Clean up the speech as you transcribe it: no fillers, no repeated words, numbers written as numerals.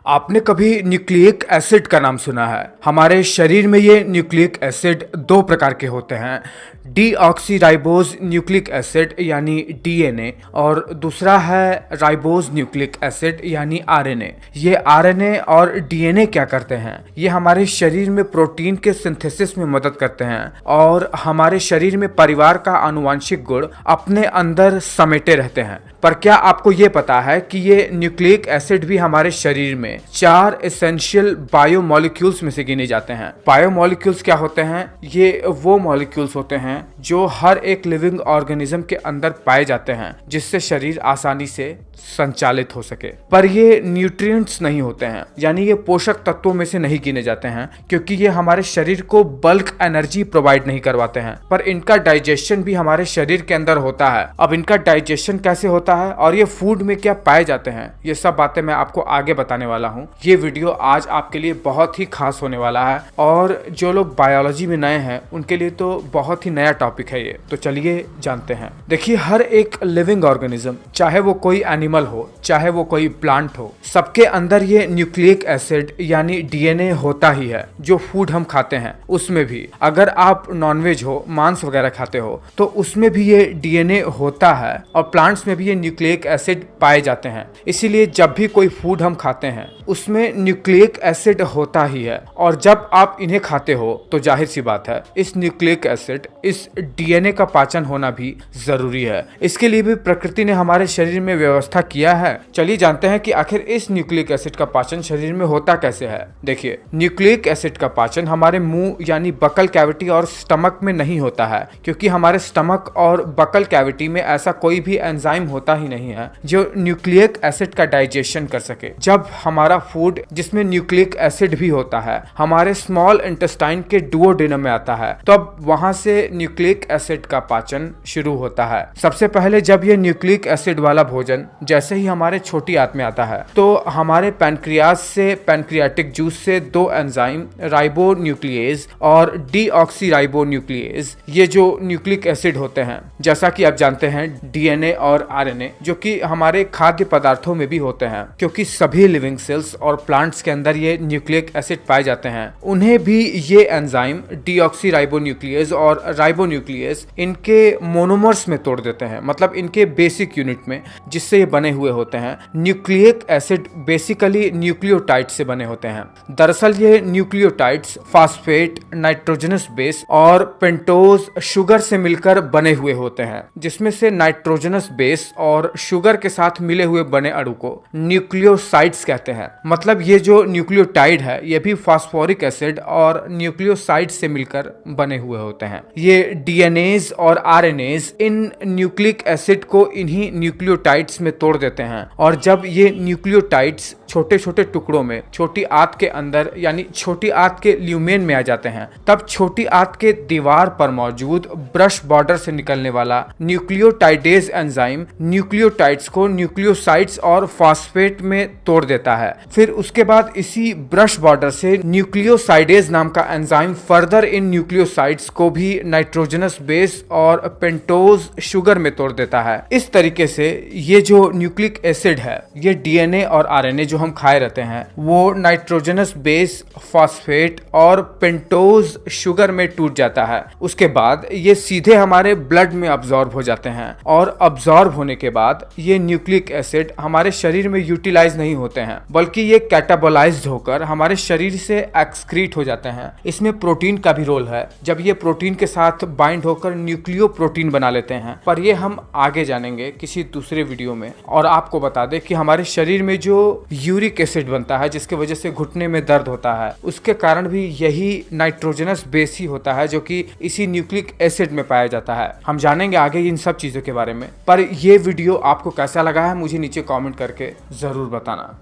आपने कभी nucleic acid का नाम सुना है? हमारे शरीर में ये न्यूक्लिक एसिड दो प्रकार के होते हैं, डीऑक्सीराइबोज न्यूक्लिक एसिड यानी डीएनए और दूसरा है राइबोज न्यूक्लिक एसिड यानी आरएनए। ये आरएनए और डीएनए क्या करते हैं? ये हमारे शरीर में प्रोटीन के सिंथेसिस में मदद करते हैं और हमारे शरीर में परिवार का आनुवांशिक गुण अपने अंदर समेटे रहते हैं। पर क्या आपको ये पता है कि ये न्यूक्लिक एसिड भी हमारे शरीर में 4 एसेंशियल बायोमोलिक्यूल्स में से गिने जाते हैं। बायोमोलिक्यूल्स क्या होते हैं? ये वो मॉलिक्यूल्स होते हैं जो हर एक लिविंग ऑर्गेनिज्म के अंदर पाए जाते हैं जिससे शरीर आसानी से संचालित हो सके। पर ये न्यूट्रिएंट्स नहीं होते हैं, यानी ये पोषक तत्वों में से नहीं गिने जाते हैं क्योंकि ये हमारे शरीर को बल्क एनर्जी प्रोवाइड नहीं करवाते हैं। पर इनका डाइजेशन भी हमारे शरीर के अंदर होता है। अब इनका डाइजेशन कैसे होता है और ये फूड में क्या पाए जाते हैं, ये सब बातें मैं आपको आगे बताने वाला हूँ। ये वीडियो आज आपके लिए बहुत ही खास होने वाला है और जो लोग बायोलॉजी में नए हैं उनके लिए तो बहुत ही नया टॉपिक है ये। तो चलिए जानते हैं। देखिए, हर एक लिविंग ऑर्गेनिज्म, चाहे वो कोई एनिमल हो चाहे वो कोई प्लांट हो, सबके अंदर ये न्यूक्लिक एसिड यानी डीएनए होता ही है। जो फूड हम खाते हैं उसमें भी, अगर आप नॉनवेज हो, मांस वगैरह खाते हो, तो उसमें भी ये डीएनए होता है और प्लांट्स में भी ये न्यूक्लिक एसिड पाए जाते हैं। इसीलिए जब भी कोई फूड हम खाते हैं उसमें न्यूक्लिक एसिड होता ही है और जब आप इन्हें खाते हो तो जाहिर सी बात है इस न्यूक्लिक एसिड, इस डीएनए का पाचन होना भी जरूरी है। इसके लिए भी प्रकृति ने हमारे शरीर में व्यवस्था किया है। चलिए जानते हैं कि आखिर इस न्यूक्लिक एसिड का पाचन शरीर में होता कैसे है। देखिए, न्यूक्लिक एसिड का पाचन हमारे मुंह यानी बकल कैविटी और स्टमक में नहीं होता है क्योंकि हमारे स्टमक और बकल कैविटी में ऐसा कोई भी एंजाइम होता ही नहीं है जो न्यूक्लिक एसिड का डाइजेशन कर सके। जब हमारा फूड जिसमें न्यूक्लिक एसिड भी होता है हमारे स्मॉल इंटेस्टाइन के डुओडेनम में आता है, तब वहां से न्यूक्लिक एसिड का पाचन शुरू होता है। सबसे पहले जब ये न्यूक्लिक एसिड वाला भोजन जैसे ही हमारे छोटी आंत में आता है तो हमारे पैनक्रियास से, पैनक्रियाटिक जूस से 2 एंजाइम राइबोन्यूक्लियेज और डीऑक्सीराइबोन्यूक्लियेज, ये जो न्यूक्लिक एसिड होते हैं, जैसा कि आप जानते हैं डीएनए और आरएनए, जो कि हमारे खाद्य पदार्थों में भी होते हैं क्योंकि सभी लिविंग सेल्स और प्लांट्स के अंदर ये न्यूक्लिक एसिड पाए जाते हैं, उन्हें भी ये एंजाइम डीऑक्सीराइबोन्यूक्लियेज और राइबोन्यूक्लियेज इनके मोनोमर्स में तोड़ देते हैं, मतलब इनके बेसिक यूनिट में जिससे ये बने हुए होते हैं। न्यूक्लिक एसिड बेसिकली न्यूक्लियोटाइड से बने होते हैं। दरअसल ये न्यूक्लियोटाइड्स फास्फेट, नाइट्रोजनस बेस और पेंटोज शुगर से मिलकर बने हुए होते हैं, जिसमें से नाइट्रोजनस बेस और शुगर के साथ मिले हुए बने अणु को न्यूक्लियोसाइड्स कहते हैं। मतलब ये जो न्यूक्लियोटाइड है ये भी फास्फोरिक एसिड और न्यूक्लियोसाइड से मिलकर बने हुए होते हैं। ये डीएनएज और आरएनएज इन न्यूक्लिक एसिड को इन्हीं न्यूक्लियोटाइड्स में तोड़ देते हैं और जब ये न्यूक्लियोटाइड्स छोटे छोटे टुकड़ों में छोटी आंत के अंदर यानी छोटी आंत के ल्यूमेन में आ जाते हैं, तब छोटी आंत के दीवार पर मौजूद ब्रश बॉर्डर से निकलने वाला न्यूक्लियोटाइडेज एंजाइम न्यूक्लियोटाइड्स को न्यूक्लियोसाइड्स और फास्फेट में तोड़ देता है। फिर उसके बाद इसी ब्रश बॉर्डर से न्यूक्लियोसाइडेज नाम का एंजाइम फर्दर इन न्यूक्लियोसाइड्स को भी नाइट्रोजनस बेस और पेंटोज शुगर में तोड़ देता है। इस तरीके से ये जो न्यूक्लिक एसिड है, ये डीएनए और आरएनए जो हम खाए रहते हैं, वो नाइट्रोजनस बेस, फास्फेट और पेंटोज शुगर में टूट जाता है। उसके बाद ये सीधे हमारे ब्लड में अब्सॉर्ब हो जाते हैं और अब्सॉर्ब होने के बाद ये न्यूक्लिक एसिड हमारे शरीर में यूटिलाइज नहीं होते हैं, बल्कि ये कैटाबोलाइज्ड होकर हमारे शरीर से एक्सक्रीट हो जाते हैं। इसमें प्रोटीन का भी रोल है। जब ये प्रोटीन के साथ बाइंड होकर न्यूक्लियो प्रोटीन बना लेते हैं, पर ये हम आगे जानेंगे किसी दूसरे वीडियो में। और आपको बता दें कि हमारे शरीर में जो यूरिक एसिड बनता है जिसके वजह से घुटने में दर्द होता है, उसके कारण भी यही नाइट्रोजनस बेस ही होता है जो कि इसी न्यूक्लिक एसिड में पाया जाता है। हम जानेंगे आगे इन सब चीजों के बारे में। पर ये वीडियो आपको कैसा लगा है मुझे नीचे कमेंट करके जरूर बताना।